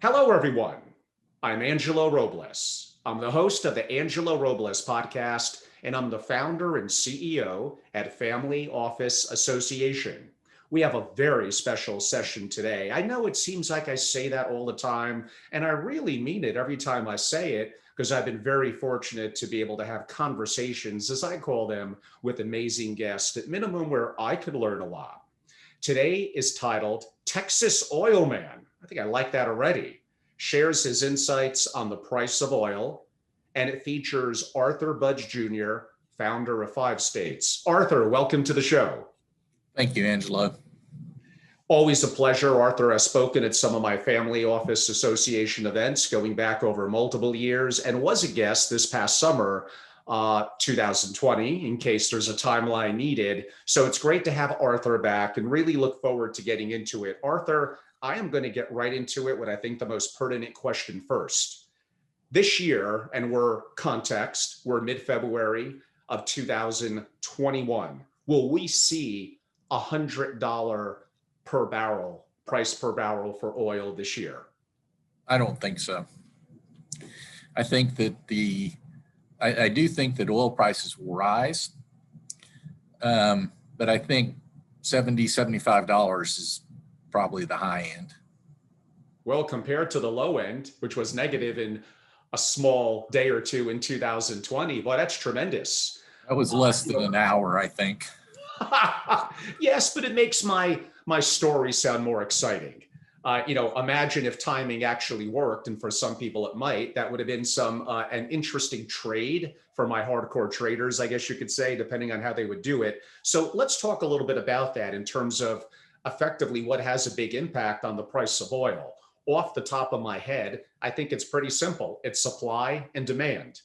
Hello, everyone. I'm Angelo Robles. I'm the host of the Angelo Robles podcast, and I'm the founder and CEO at Family Office Association. We have a very special session today. I know it seems like I say that all the time, and I really mean it every time I say it because I've been very fortunate to be able to have conversations, as I call them, with amazing guests, at minimum where I could learn a lot. Today is titled Texas Oil Man. I think I like that already. Shares his insights on the price of oil, and it features Arthur Budge Jr., founder of 5States. Arthur, welcome to the show. Thank you, Angelo. Always a pleasure. Arthur has spoken at some of my Family Office Association events going back over multiple years and was a guest this past summer, 2020, in case there's a timeline needed. So it's great to have Arthur back and really look forward to getting into it. Arthur, I am going to get right into it with, I think, the most pertinent question first. This year, and we're mid-February of 2021, will we see $100 per barrel, price per barrel for oil this year? I don't think so. I think that I do think that oil prices will rise, but I think $70, $75 is probably the high end. Well, compared to the low end, which was negative in a small day or two in 2020, well, that's tremendous. That was less than an hour, I think. Yes, but it makes my story sound more exciting. Imagine if timing actually worked, and for some people it might. That would have been an interesting trade for my hardcore traders, I guess you could say, depending on how they would do it. So let's talk a little bit about that in terms of effectively what has a big impact on the price of oil. Off the top of my head, I think it's pretty simple. It's supply and demand.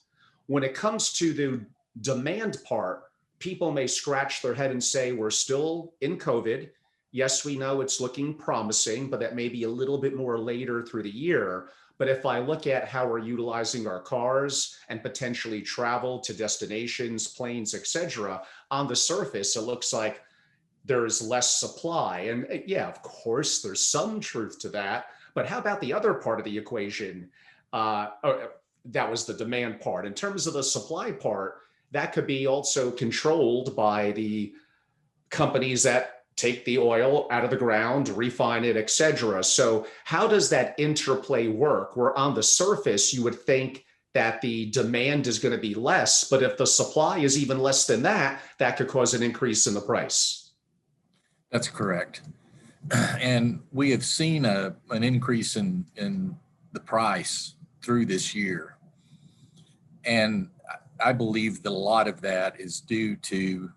When it comes to the demand part, people may scratch their head and say, we're still in COVID. Yes, we know it's looking promising, but that may be a little bit more later through the year. But if I look at how we're utilizing our cars and potentially travel to destinations, planes, etc., on the surface, it looks like there's less supply. And yeah, of course, there's some truth to that. But how about the other part of the equation? That was the demand part. In terms of the supply part, that could be also controlled by the companies that take the oil out of the ground, refine it, etc. So how does that interplay work? Where on the surface, you would think that the demand is going to be less, but if the supply is even less than that, that could cause an increase in the price. That's correct. And we have seen an increase in the price through this year. And I believe that a lot of that is due to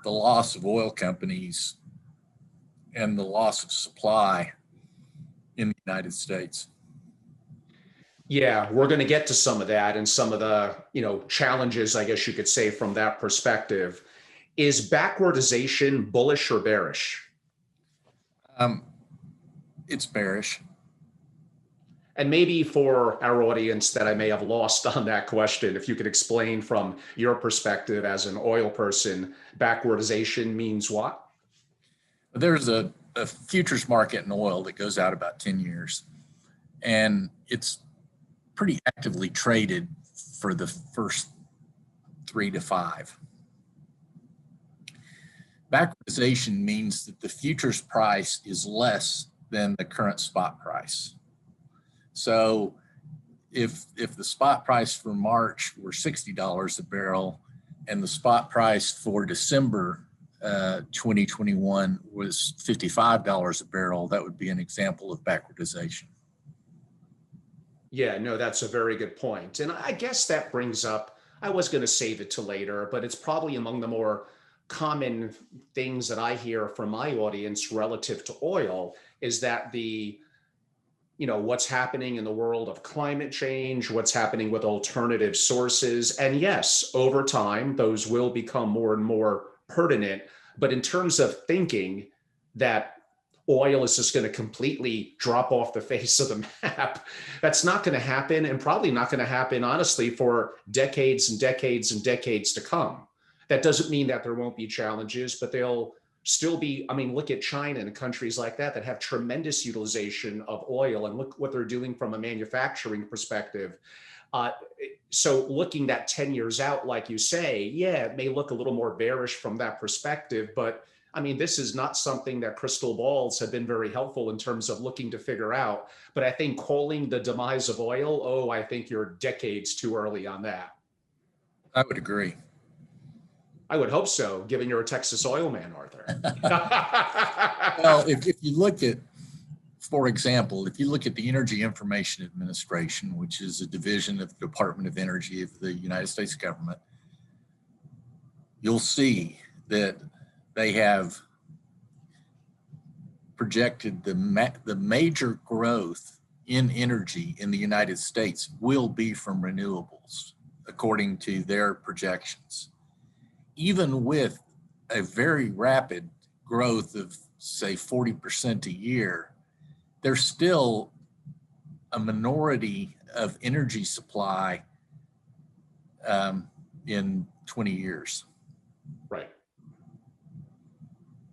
the loss of oil companies and the loss of supply in the United States. Yeah, we're going to get to some of that and some of the, challenges, I guess you could say, from that perspective. Is backwardization bullish or bearish? It's bearish. And maybe for our audience that I may have lost on that question, if you could explain from your perspective as an oil person, backwardization means what? There's a futures market in oil that goes out about 10 years, and it's pretty actively traded for the first 3 to 5. Backwardization means that the futures price is less than the current spot price. So if the spot price for March were $60 a barrel and the spot price for December 2021 was $55 a barrel, that would be an example of backwardization. Yeah, no, that's a very good point. And I guess that brings up, I was going to save it to later, but it's probably among the more common things that I hear from my audience relative to oil is that what's happening in the world of climate change, what's happening with alternative sources. And yes, over time, those will become more and more pertinent. But in terms of thinking that oil is just going to completely drop off the face of the map, that's not going to happen, and probably not going to happen, honestly, for decades and decades and decades to come. That doesn't mean that there won't be challenges, but they'll still be, I mean, look at China and countries like that that have tremendous utilization of oil, and look what they're doing from a manufacturing perspective. Uh, so looking that 10 years out, like you say, yeah, it may look a little more bearish from that perspective, but I mean, this is not something that crystal balls have been very helpful in terms of looking to figure out. But I think calling the demise of oil, oh, I think you're decades too early on that. I would agree. I would hope so, given you're a Texas oil man, Arthur. Well, if you look at, for example, if you look at the Energy Information Administration, which is a division of the Department of Energy of the United States government, you'll see that they have projected the major growth in energy in the United States will be from renewables, according to their projections. Even with a very rapid growth of, say, 40% a year, there's still a minority of energy supply in 20 years. Right.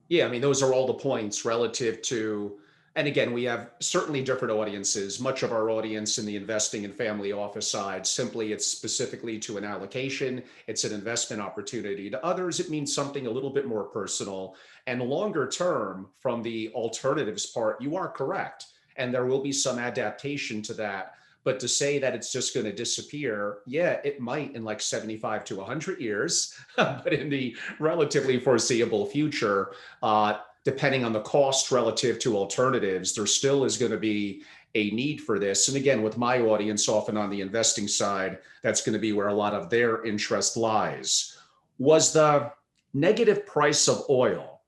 Yeah, I mean, those are all the points relative to, and again, we have certainly different audiences. Much of our audience in the investing and family office side, simply it's specifically to an allocation, it's an investment opportunity. To others, it means something a little bit more personal and longer term. From the alternatives part, you are correct. And there will be some adaptation to that. But to say that it's just going to disappear, yeah, it might in like 75 to 100 years, but in the relatively foreseeable future, depending on the cost relative to alternatives, there still is going to be a need for this. And again, with my audience, often on the investing side, that's going to be where a lot of their interest lies. Was the negative price of oil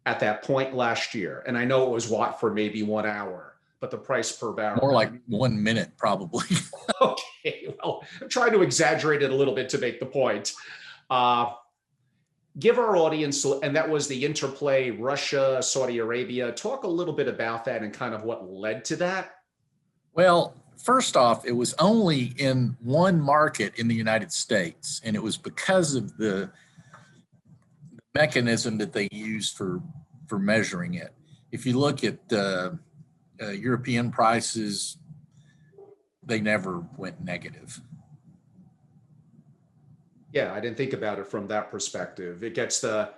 at that point last year, and I know it was what, for maybe 1 hour, but the price per barrel? More like 1 minute, probably. Okay, well, I'm trying to exaggerate it a little bit to make the point. Give our audience, and that was the interplay, Russia, Saudi Arabia. Talk a little bit about that and kind of what led to that. Well, first off, it was only in one market in the United States, and it was because of the mechanism that they used for measuring it. If you look at European prices, they never went negative. Yeah, I didn't think about it from that perspective. It gets the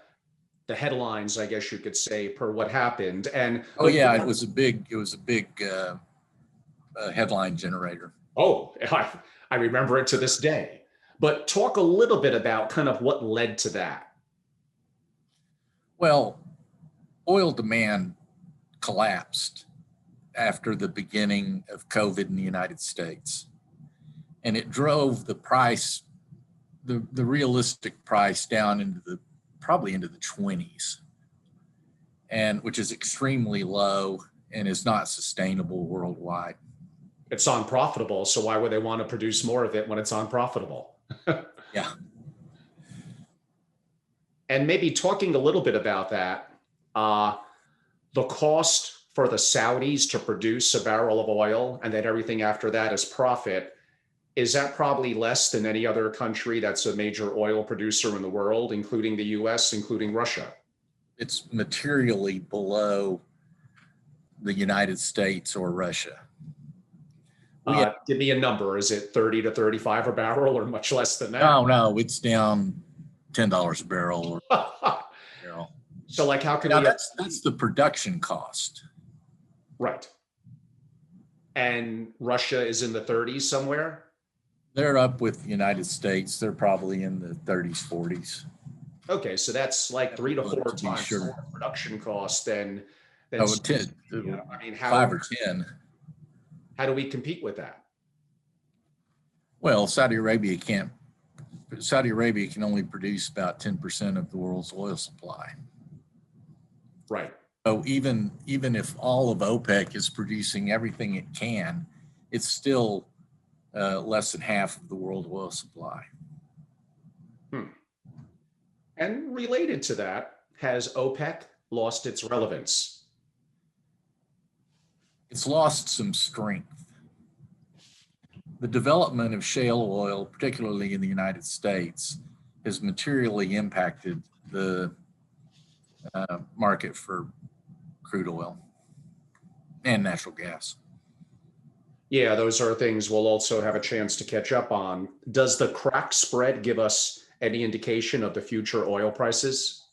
headlines, I guess you could say, per what happened. And oh yeah, it was a big headline generator. Oh, I remember it to this day. But talk a little bit about kind of what led to that. Well, oil demand collapsed after the beginning of COVID in the United States. And it drove the price, the realistic price, down into probably into the 20s, and which is extremely low and is not sustainable worldwide. It's unprofitable, so why would they want to produce more of it when it's unprofitable? Yeah. And maybe talking a little bit about that, the cost for the Saudis to produce a barrel of oil and then everything after that is profit, is that probably less than any other country that's a major oil producer in the world, including the US, including Russia? It's materially below the United States or Russia. Give me a number. Is it 30 to 35 a barrel or much less than that? No, it's down $10 a barrel. Barrel. So like how can now that's the production cost. Right. And Russia is in the 30s somewhere? They're up with the United States. They're probably in the 30s, 40s. Okay, so that's like 3 to 4 times more production cost than 10, I mean, 5 or 10. How do we compete with that? Well, Saudi Arabia can only produce about 10% of the world's oil supply. Right. So even if all of OPEC is producing everything it can, it's still less than half of the world oil supply. And related to that, has OPEC lost its relevance? It's lost some strength. The development of shale oil, particularly in the United States, has materially impacted the market for crude oil and natural gas. Yeah, those are things we'll also have a chance to catch up on. Does the crack spread give us any indication of the future oil prices?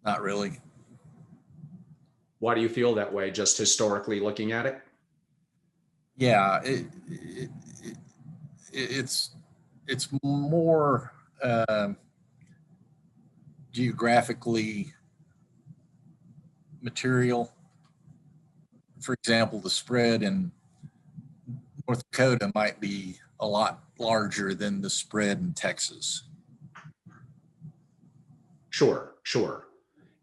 Not really. Why do you feel that way, just historically looking at it? Yeah, it's more geographically material. For example, the spread in North Dakota might be a lot larger than the spread in Texas. Sure, sure.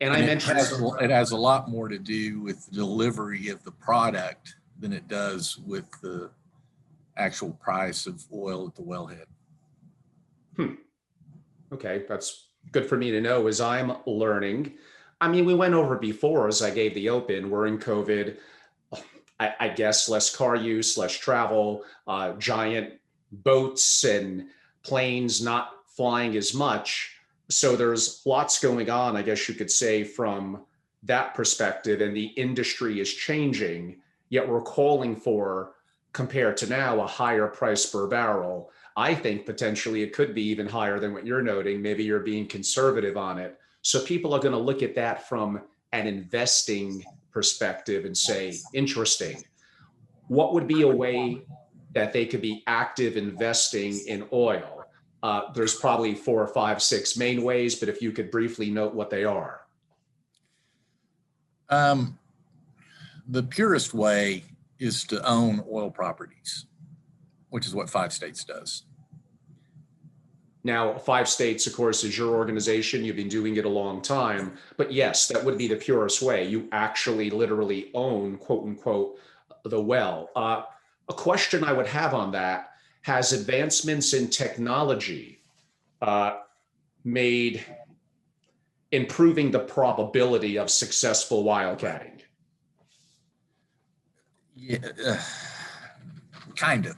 And I And mentioned it has a lot more to do with the delivery of the product than it does with the actual price of oil at the wellhead. Okay, that's good for me to know as I'm learning. I mean, we went over before as I gave the open, we're in COVID. I guess less car use, less travel, giant boats and planes not flying as much. So there's lots going on, I guess you could say, from that perspective, and the industry is changing, yet we're calling for, compared to now, a higher price per barrel. I think potentially it could be even higher than what you're noting. Maybe you're being conservative on it. So people are going to look at that from an investing perspective and say, interesting. What would be a way that they could be active investing in oil? There's probably 4 or 5, 6 main ways, but if you could briefly note what they are. The purest way is to own oil properties, which is what 5 states does. Now, 5 states, of course, is your organization. You've been doing it a long time. But yes, that would be the purest way. You actually literally own, quote unquote, the well. A question I would have on that: has advancements in technology made improving the probability of successful wildcatting? Yeah, kind of.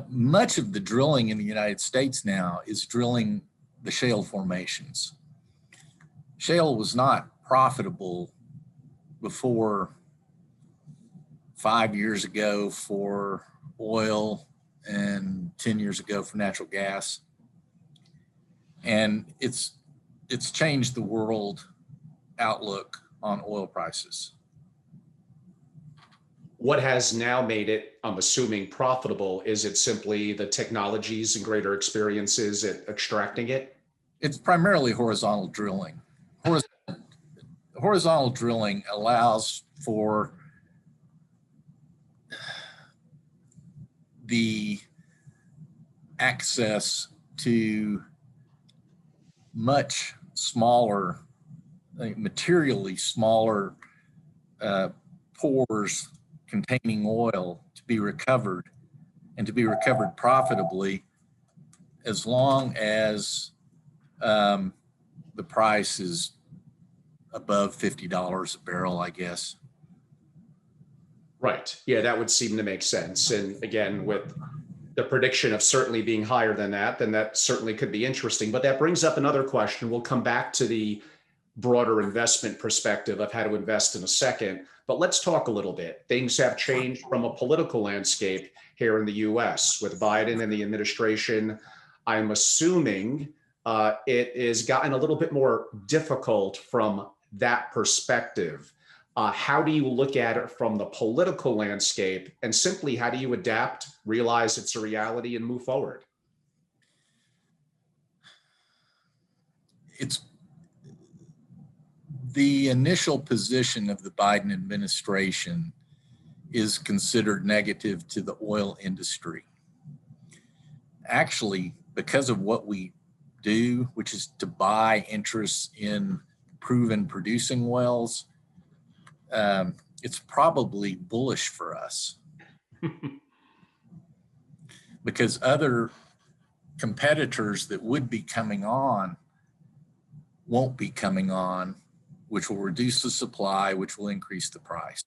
Much of the drilling in the United States now is drilling the shale formations. Shale was not profitable before 5 years ago for oil and 10 years ago for natural gas. And it's changed the world outlook on oil prices. What has now made it, I'm assuming, profitable? Is it simply the technologies and greater experiences at extracting it? It's primarily horizontal drilling. Horizontal drilling allows for the access to much smaller, materially smaller pores containing oil to be recovered, and to be recovered profitably, as long as the price is above $50 a barrel, I guess. Right. Yeah, that would seem to make sense. And again, with the prediction of certainly being higher than that, then that certainly could be interesting. But that brings up another question. We'll come back to the broader investment perspective of how to invest in a second. But let's talk a little bit. Things have changed from a political landscape here in the US with Biden and the administration. I'm assuming it has gotten a little bit more difficult from that perspective. How do you look at it from the political landscape, and simply how do you adapt, realize it's a reality, and move forward? It's the initial position of the Biden administration is considered negative to the oil industry. Actually, because of what we do, which is to buy interests in proven producing wells, it's probably bullish for us because other competitors that would be coming on won't be coming on, which will reduce the supply, which will increase the price.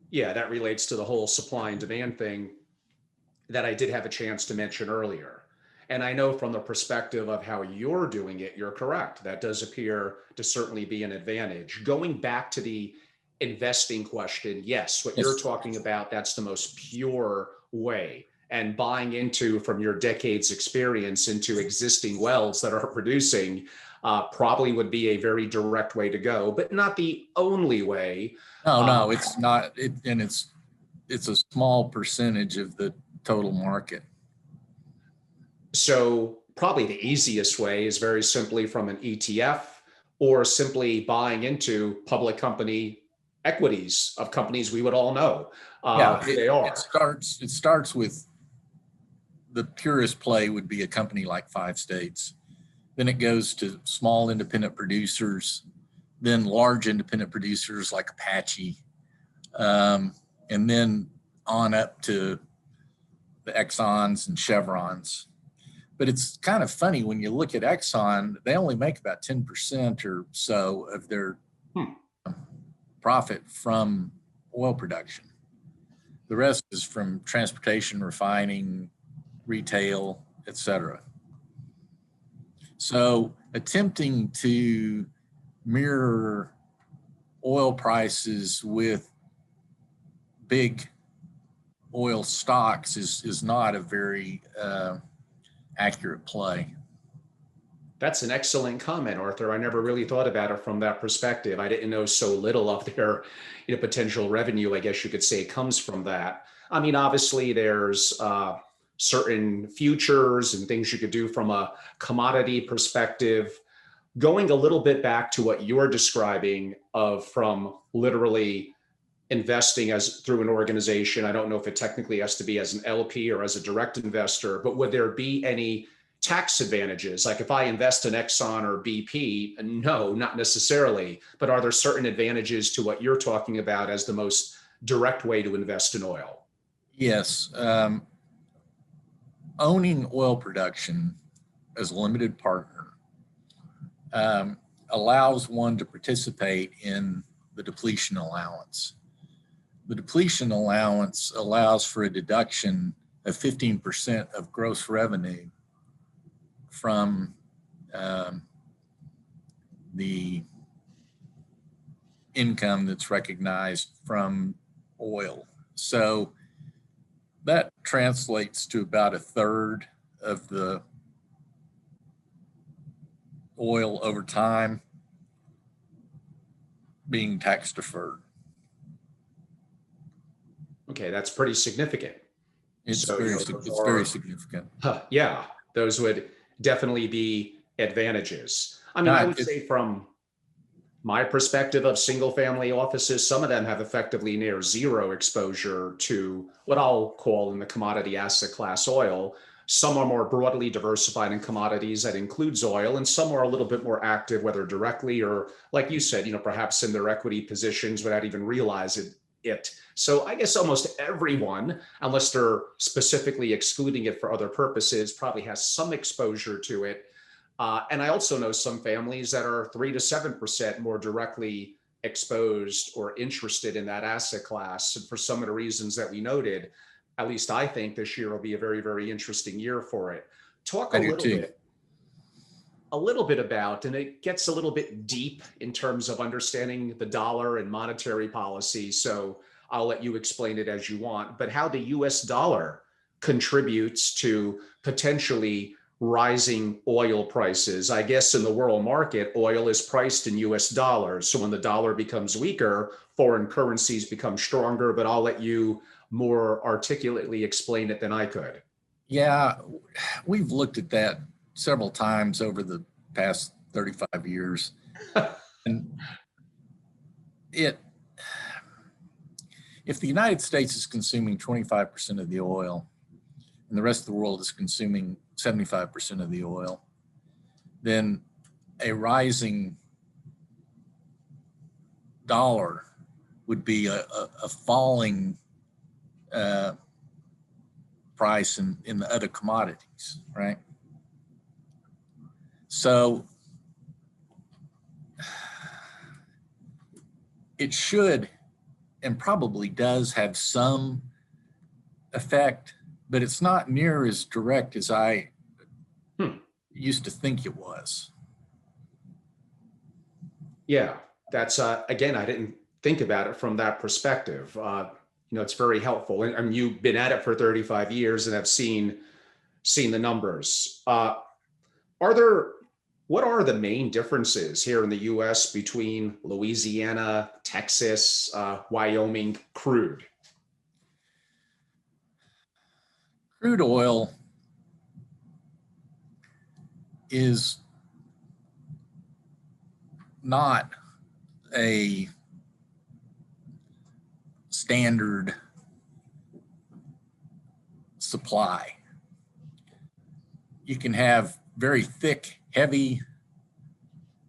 Yeah, that relates to the whole supply and demand thing that I did have a chance to mention earlier. And I know from the perspective of how you're doing it, you're correct. That does appear to certainly be an advantage. Going back to the investing question, yes, what you're Yes. talking about, that's the most pure way. And buying into, from your decades experience, into existing wells that are producing probably would be a very direct way to go, but not the only way. No, it's not. And it's a small percentage of the total market. So probably the easiest way is very simply from an ETF, or simply buying into public company equities of companies we would all know who they are. It starts with, the purest play would be a company like 5 states. Then it goes to small independent producers, then large independent producers like Apache, and then on up to the Exxons and Chevrons. But it's kind of funny when you look at Exxon, they only make about 10% or so of their profit from oil production. The rest is from transportation, refining, retail, etc. So attempting to mirror oil prices with big oil stocks is not a very accurate play. That's an excellent comment, Arthur. I never really thought about it from that perspective. I didn't know so little of their potential revenue, I guess you could say, comes from that. I mean, obviously, there's certain futures and things you could do from a commodity perspective. Going a little bit back to what you're describing of from literally investing as through an organization. I don't know if it technically has to be as an LP or as a direct investor, but would there be any tax advantages? Like if I invest in Exxon or BP, no, not necessarily, but are there certain advantages to what you're talking about as the most direct way to invest in oil? Yes. Owning oil production as a limited partner allows one to participate in the depletion allowance. The depletion allowance allows for a deduction of 15% of gross revenue from the income that's recognized from oil. So that translates to about a third of the oil over time being tax deferred. Okay, that's pretty significant. It's very significant. Yeah, those would definitely be advantages. I mean, I would say from my perspective of single family offices, some of them have effectively near zero exposure to what I'll call in the commodity asset class oil. Some are more broadly diversified in commodities that includes oil, and some are a little bit more active, whether directly or, like you said, perhaps in their equity positions without even realizing it. So I guess almost everyone, unless they're specifically excluding it for other purposes, probably has some exposure to it. And I also know some families that are 3 to 7% more directly exposed or interested in that asset class. And for some of the reasons that we noted, at least I think this year will be a very, very interesting year for it. Talk a little bit about, and it gets a little bit deep in terms of understanding the dollar and monetary policy. So I'll let you explain it as you want, but how the US dollar contributes to potentially rising oil prices. I guess in the world market, oil is priced in US dollars. So when the dollar becomes weaker, foreign currencies become stronger, but I'll let you more articulately explain it than I could. Yeah, we've looked at that several times over the past 35 years. And if the United States is consuming 25% of the oil and the rest of the world is consuming 75% of the oil, then a rising dollar would be a falling price in the other commodities, right? So it should and probably does have some effect, but it's not near as direct as I used to think it was. Yeah, that's again, I didn't think about it from that perspective. It's very helpful, and you've been at it for 35 years and have seen the numbers. Are there What are the main differences here in the U.S. between Louisiana, Texas, Wyoming crude? Crude oil is not a standard supply. You can have very thick, heavy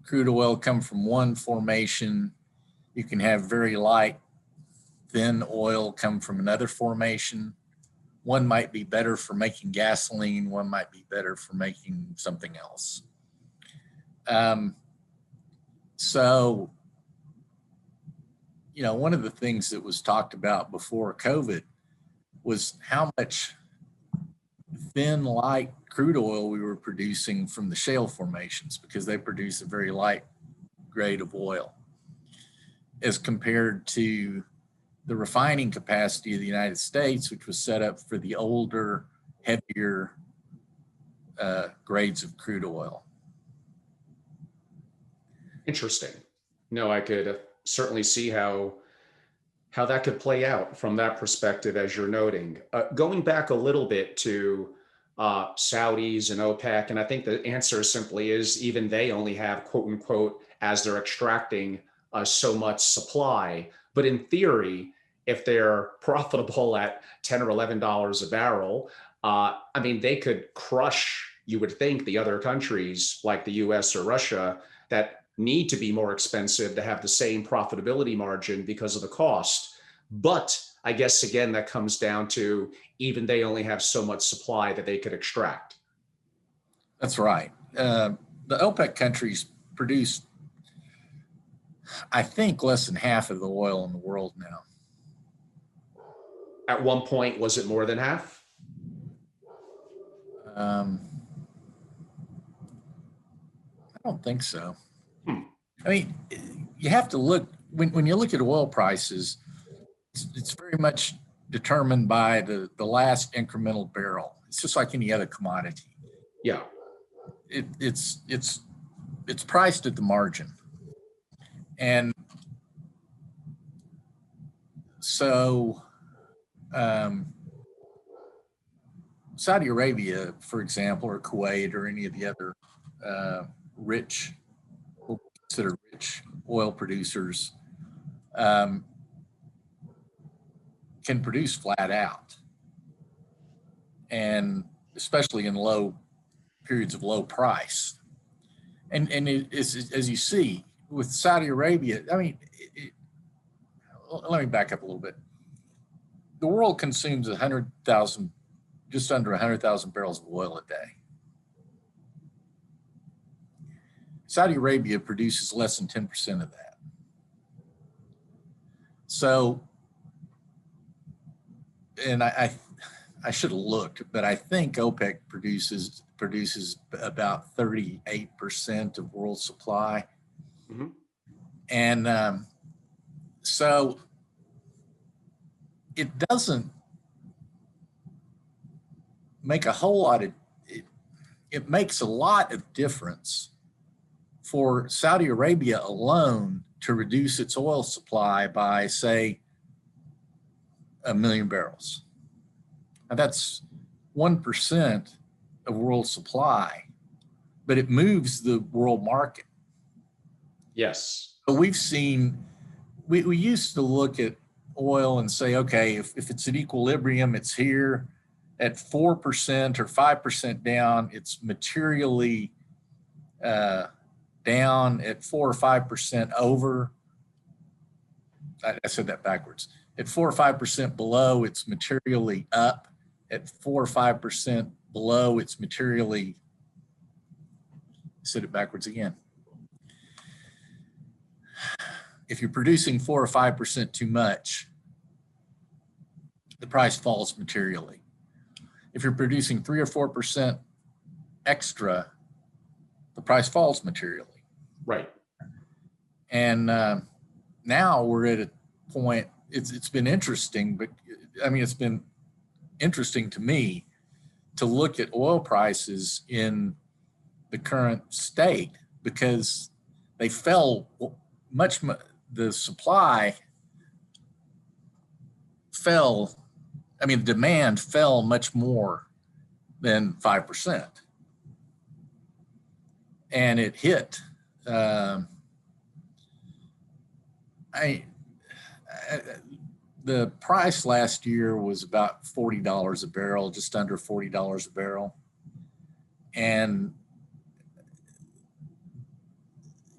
crude oil come from one formation. You can have very light, thin oil come from another formation. One might be better for making gasoline. One might be better for making something else. So, one of the things that was talked about before COVID was how much thin, light crude oil we were producing from the shale formations, because they produce a very light grade of oil, as compared to the refining capacity of the United States, which was set up for the older, heavier grades of crude oil. Interesting. No, I could certainly see how that could play out from that perspective, as you're noting. Going back a little bit to Saudis and OPEC, and I think the answer simply is even they only have, quote unquote, as they're extracting so much supply. But in theory, if they're profitable at $10 or $11 a barrel, they could crush, you would think, the other countries like the US or Russia that need to be more expensive to have the same profitability margin because of the cost. But I guess, again, that comes down to even they only have so much supply that they could extract. That's right. The OPEC countries produce, I think, less than half of the oil in the world now. At one point, was it more than half? I don't think so. You have to look, when you look at oil prices, it's very much determined by the last incremental barrel. It's just like any other commodity. Yeah. It's priced at the margin. And so Saudi Arabia, for example, or Kuwait, or any of the other rich oil producers, can produce flat out, and especially in low periods of low price. And it is, as you see with Saudi Arabia, let me back up a little bit. The world consumes just under 100,000 barrels of oil a day. Saudi Arabia produces less than 10% of that. So, and I should have looked, but I think OPEC produces about 38% of world supply. Mm-hmm. And so it doesn't make a whole lot of, it makes a lot of difference for Saudi Arabia alone to reduce its oil supply by, say, 1 million barrels. Now that's 1% of world supply, but it moves the world market. Yes. But we've seen, we used to look at oil and say, okay, if it's at equilibrium, it's here. At 4% or 5% down, it's materially down. At 4 or 5% over, I said that backwards. At 4 or 5% below, it's materially up. At 4 or 5% below, it's materially, I said it backwards again. If you're producing 4 or 5% too much, the price falls materially. If you're producing 3 or 4% extra, the price falls materially. Right. And now we're at a point, it's been interesting, but I mean, it's been interesting to me to look at oil prices in the current state, because they fell the supply fell, I mean, the demand fell much more than 5%. And it hit, the price last year was about $40 a barrel, just under $40 a barrel. And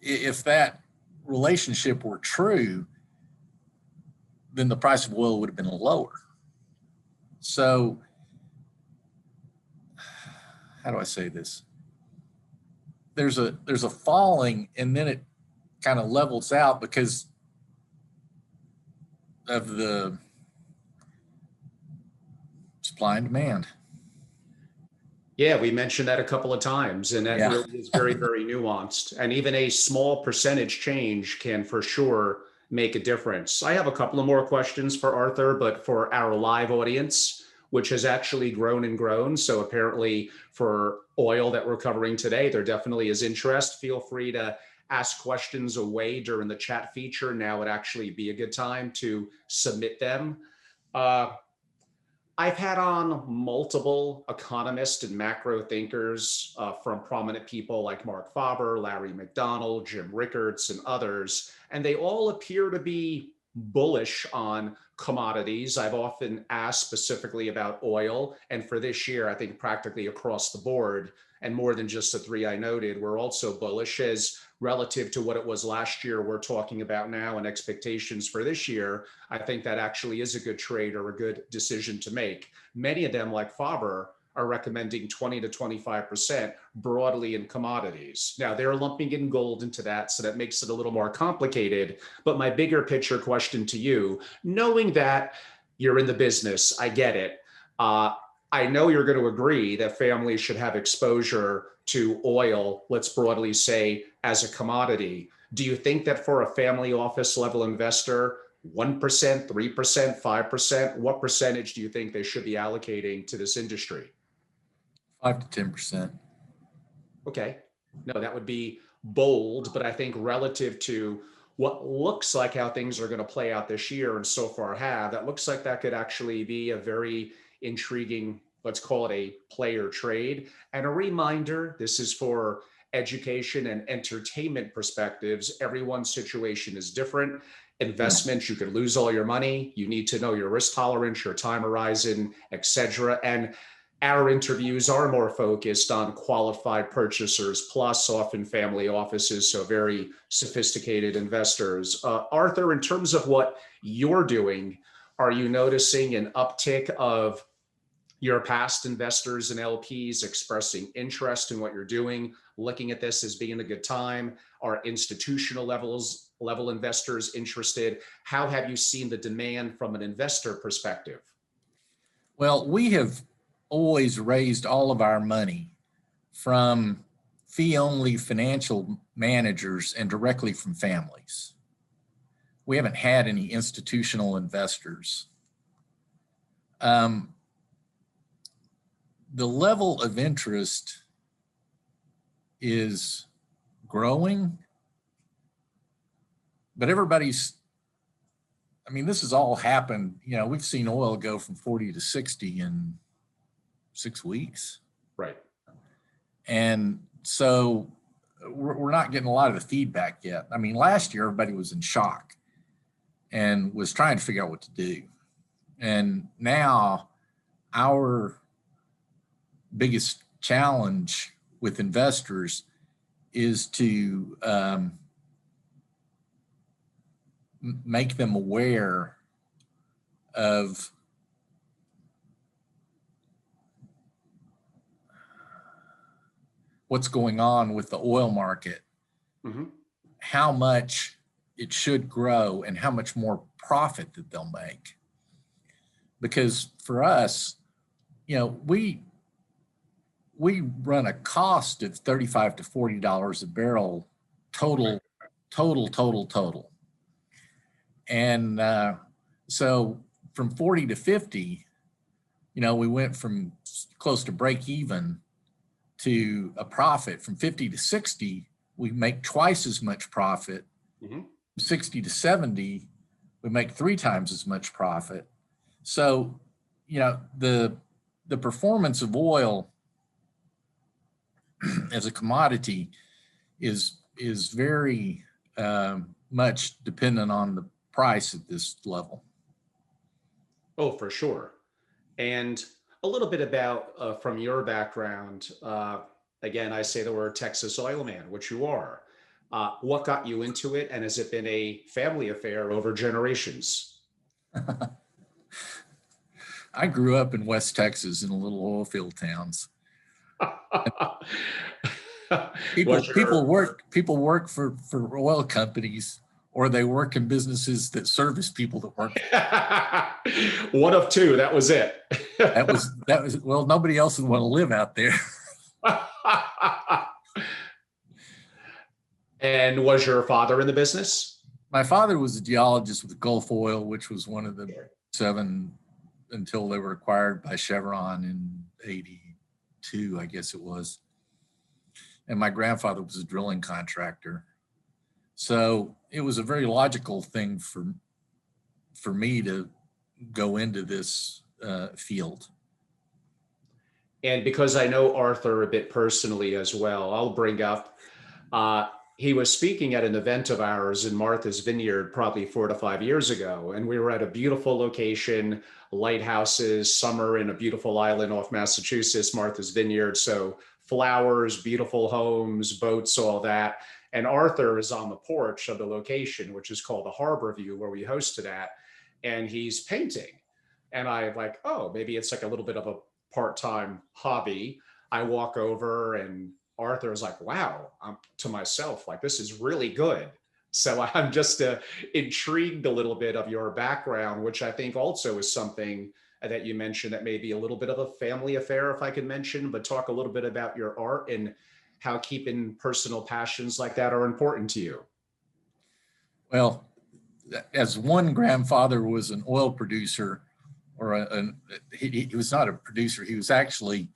if that relationship were true, then the price of oil would have been lower. So, how do I say this? There's a falling, and then it kind of levels out because of the supply and demand. Yeah, we mentioned that a couple of times, and that really is very, very nuanced. And even a small percentage change can for sure make a difference. I have a couple of more questions for Arthur, but for our live audience, which has actually grown and grown. So apparently for oil that we're covering today, there definitely is interest. Feel free to ask questions away during the chat feature. Now would actually be a good time to submit them. I've had on multiple economists and macro thinkers from prominent people like Mark Faber, Larry McDonald, Jim Rickards, and others, and they all appear to be bullish on commodities. I've often asked specifically about oil, and for this year, I think practically across the board, and more than just the three I noted, we're also bullish as relative to what it was last year we're talking about now and expectations for this year. I think that actually is a good trade or a good decision to make. Many of them, like Faber, are recommending 20 to 25% broadly in commodities. Now, they're lumping in gold into that, so that makes it a little more complicated. But my bigger picture question to you, knowing that you're in the business, I get it. I know you're going to agree that families should have exposure to oil, let's broadly say, as a commodity. Do you think that for a family office level investor, 1%, 3%, 5%, what percentage do you think they should be allocating to this industry? 5 to 10%. Okay. No, that would be bold, but I think relative to what looks like how things are going to play out this year and so far have, that looks like that could actually be a very intriguing, let's call it a player trade. And a reminder, this is for education and entertainment perspectives. Everyone's situation is different. Investments, you could lose all your money. You need to know your risk tolerance, your time horizon, etc. And our interviews are more focused on qualified purchasers, plus often family offices, so very sophisticated investors. Arthur, in terms of what you're doing, are you noticing an uptick of your past investors and LPs expressing interest in what you're doing, looking at this as being a good time? Are institutional level investors interested? How have you seen the demand from an investor perspective? Well, we have always raised all of our money from fee-only financial managers and directly from families. We haven't had any institutional investors. The level of interest is growing, but everybody's, I mean, this has all happened, you know, we've seen oil go from 40 to 60 in 6 weeks. Right. And so we're not getting a lot of the feedback yet. I mean, last year, everybody was in shock and was trying to figure out what to do. And now our biggest challenge with investors is to make them aware of what's going on with the oil market, how much it should grow, and how much more profit that they'll make. Because for us, you know, we we run a cost of $35 to $40 a barrel total. And so from 40 to 50, we went from close to break even to a profit. From 50 to 60, we make twice as much profit. Mm-hmm. 60 to 70, we make 3 times as much profit. So, the performance of oil as a commodity is very much dependent on the price at this level. Oh, for sure. And a little bit about from your background. Again, I say the word Texas oil man, which you are. What got you into it, and has it been a family affair over generations? I grew up in West Texas in a little oil field towns. People work for oil companies, or they work in businesses that service people that work. One of two. That was it. that was well, nobody else would want to live out there. And was your father in the business? My father was a geologist with Gulf Oil, which was one of the 7 until they were acquired by Chevron in 82, I guess it was. And my grandfather was a drilling contractor. So it was a very logical thing for me to go into this field. And because I know Arthur a bit personally as well, I'll bring up, he was speaking at an event of ours in Martha's Vineyard probably 4 to 5 years ago. And we were at a beautiful location, lighthouses, summer in a beautiful island off Massachusetts, Martha's Vineyard. So flowers, beautiful homes, boats, all that. And Arthur is on the porch of the location, which is called the Harbor View, where we hosted at. And he's painting. And I'm like, oh, maybe it's like a little bit of a part-time hobby. I walk over and Arthur is like, wow, I'm to myself, like, this is really good. So I'm just intrigued a little bit of your background, which I think also is something that you mentioned that may be a little bit of a family affair, if I could mention, but talk a little bit about your art and how keeping personal passions like that are important to you. Well, as one grandfather was an oil producer, or he was not a producer, he was actually,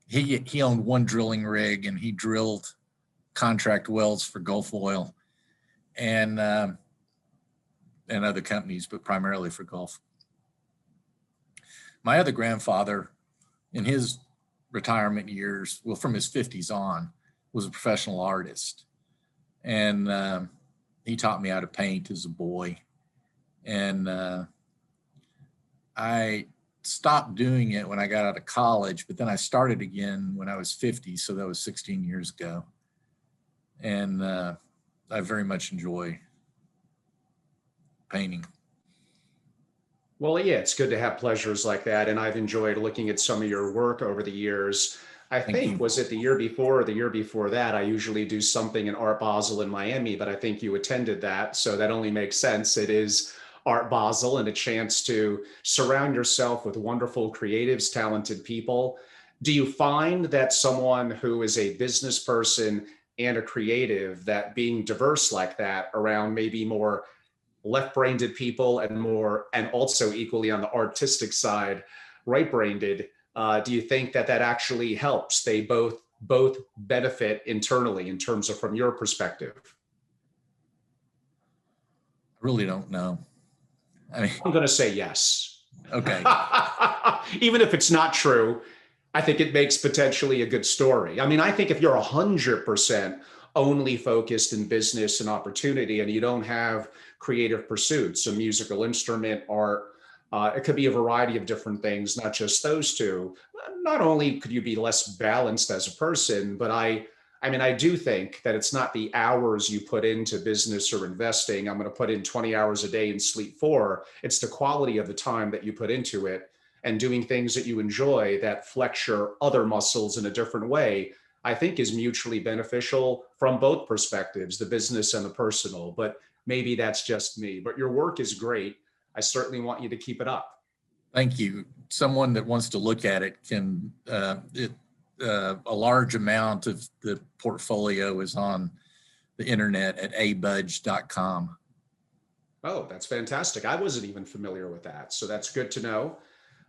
he owned one drilling rig, and he drilled contract wells for Gulf Oil and other companies, but primarily for Gulf. My other grandfather, in his retirement years, well, from his 50s on, was a professional artist. And he taught me how to paint as a boy. And I stopped doing it when I got out of college, but then I started again when I was 50. So that was 16 years ago. And I very much enjoy painting. Well, yeah, it's good to have pleasures like that. And I've enjoyed looking at some of your work over the years. I think, was it the year before or the year before that? I usually do something in Art Basel in Miami, but I think you attended that. So that only makes sense. It is Art Basel and a chance to surround yourself with wonderful creatives, talented people. Do you find that someone who is a business person and a creative, that being diverse like that around maybe more left-brained people and also equally on the artistic side, right-brained, do you think that actually helps? They both benefit internally in terms of, from your perspective? I really don't know. I mean, I'm going to say yes. Okay. Even if it's not true, I think it makes potentially a good story. I mean, I think if you're 100% only focused in business and opportunity and you don't have creative pursuits, a musical instrument, art, it could be a variety of different things, not just those two. Not only could you be less balanced as a person, but I mean, I do think that it's not the hours you put into business or investing. I'm going to put in 20 hours a day and sleep 4. It's the quality of the time that you put into it and doing things that you enjoy that flex your other muscles in a different way, I think is mutually beneficial from both perspectives, the business and the personal. But maybe that's just me. But your work is great. I certainly want you to keep it up. Thank you. Someone that wants to look at it can, a large amount of the portfolio is on the internet at abudge.com. Oh, that's fantastic. I wasn't even familiar with that. So that's good to know.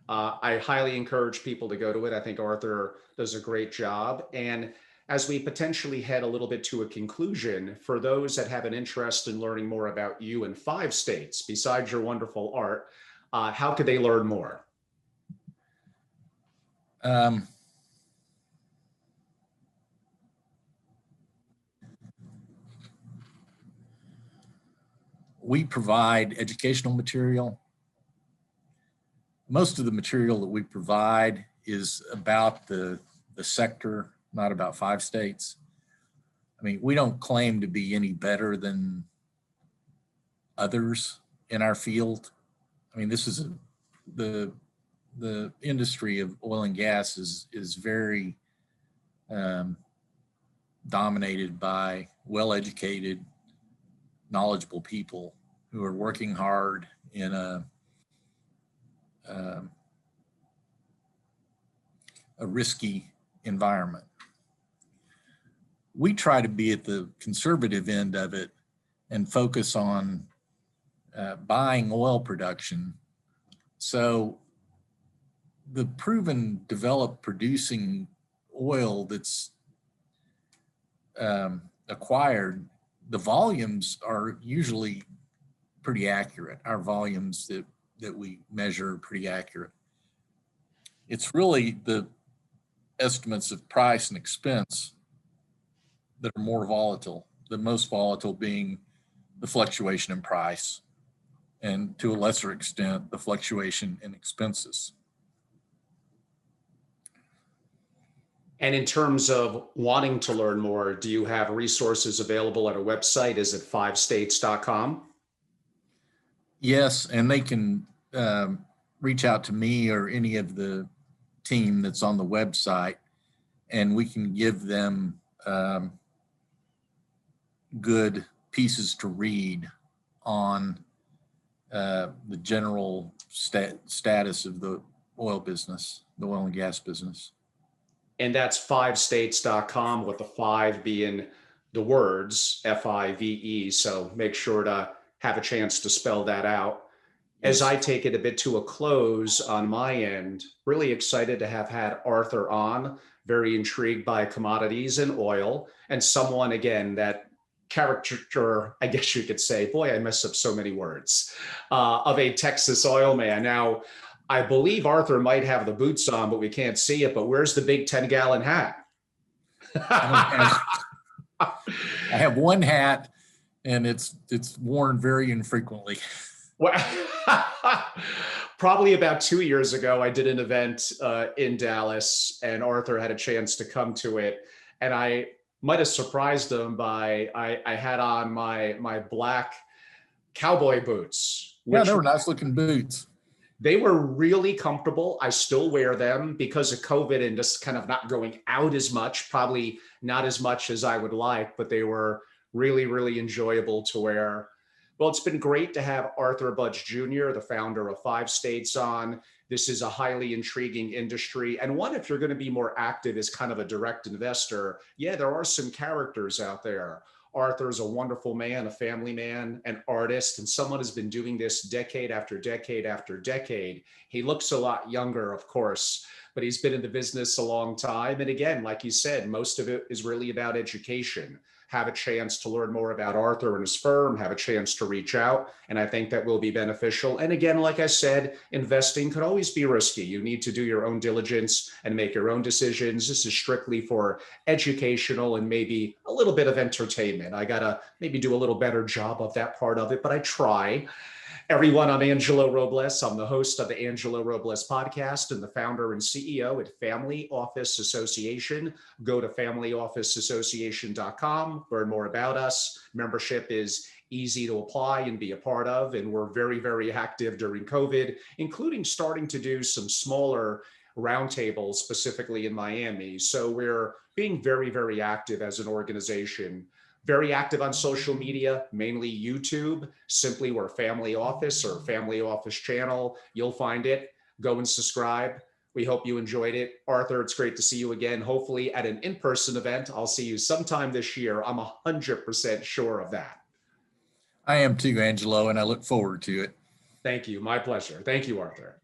I highly encourage people to go to it. I think Arthur does a great job. And as we potentially head a little bit to a conclusion, for those that have an interest in learning more about you in 5 states, besides your wonderful art, how could they learn more? We provide educational material. Most of the material that we provide is about the sector, not about 5 states. I mean, we don't claim to be any better than others in our field. I mean, this is the industry of oil and gas is very dominated by well-educated, knowledgeable people who are working hard in a risky environment. We try to be at the conservative end of it and focus on buying oil production. So the proven, developed, producing oil that's acquired, the volumes are usually pretty accurate. Our volumes that we measure are pretty accurate. It's really the estimates of price and expense that are more volatile, the most volatile being the fluctuation in price, and to a lesser extent, the fluctuation in expenses. And in terms of wanting to learn more, do you have resources available at a website? Is it 5states.com? Yes, and they can reach out to me or any of the team that's on the website, and we can give them good pieces to read on the general status of the oil business, the oil and gas business. And that's 5states.com, with the 5 being the words FIVE. So make sure to have a chance to spell that out. As I take it a bit to a close on my end, really excited to have had Arthur on, very intrigued by commodities and oil, and someone, again, that caricature, I guess you could say, boy, I mess up so many words, of a Texas oil man. Now, I believe Arthur might have the boots on, but we can't see it. But where's the big 10-gallon hat? I have one hat, and it's worn very infrequently. Well, probably about 2 years ago, I did an event in Dallas, and Arthur had a chance to come to it. And I might have surprised him by I had on my black cowboy boots. Yeah, they were nice looking boots. They were really comfortable. I still wear them because of COVID and just kind of not going out as much, probably not as much as I would like, but they were really, really enjoyable to wear. Well, it's been great to have Arthur Budge Jr., the founder of 5 States, on. This is a highly intriguing industry. And one, if you're going to be more active as kind of a direct investor, yeah, there are some characters out there. Arthur's a wonderful man, a family man, an artist, and someone who's been doing this decade after decade after decade. He looks a lot younger, of course, but he's been in the business a long time. And again, like you said, most of it is really about education. Have a chance to learn more about Arthur and his firm, have a chance to reach out, and I think that will be beneficial. And again, like I said, investing could always be risky. You need to do your own diligence and make your own decisions. This is strictly for educational and maybe a little bit of entertainment. I gotta maybe do a little better job of that part of it, but I try. Everyone, I'm Angelo Robles. I'm the host of the Angelo Robles podcast and the founder and CEO at Family Office Association. Go to familyofficeassociation.com, learn more about us. Membership is easy to apply and be a part of, and we're very, very active during COVID, including starting to do some smaller roundtables, specifically in Miami. So we're being very, very active as an organization. Very active on social media, mainly YouTube. Simply we're Family Office or Family Office Channel. You'll find it. Go and subscribe. We hope you enjoyed it. Arthur, it's great to see you again. Hopefully at an in-person event. I'll see you sometime this year. I'm 100% sure of that. I am too, Angelo, and I look forward to it. Thank you. My pleasure. Thank you, Arthur.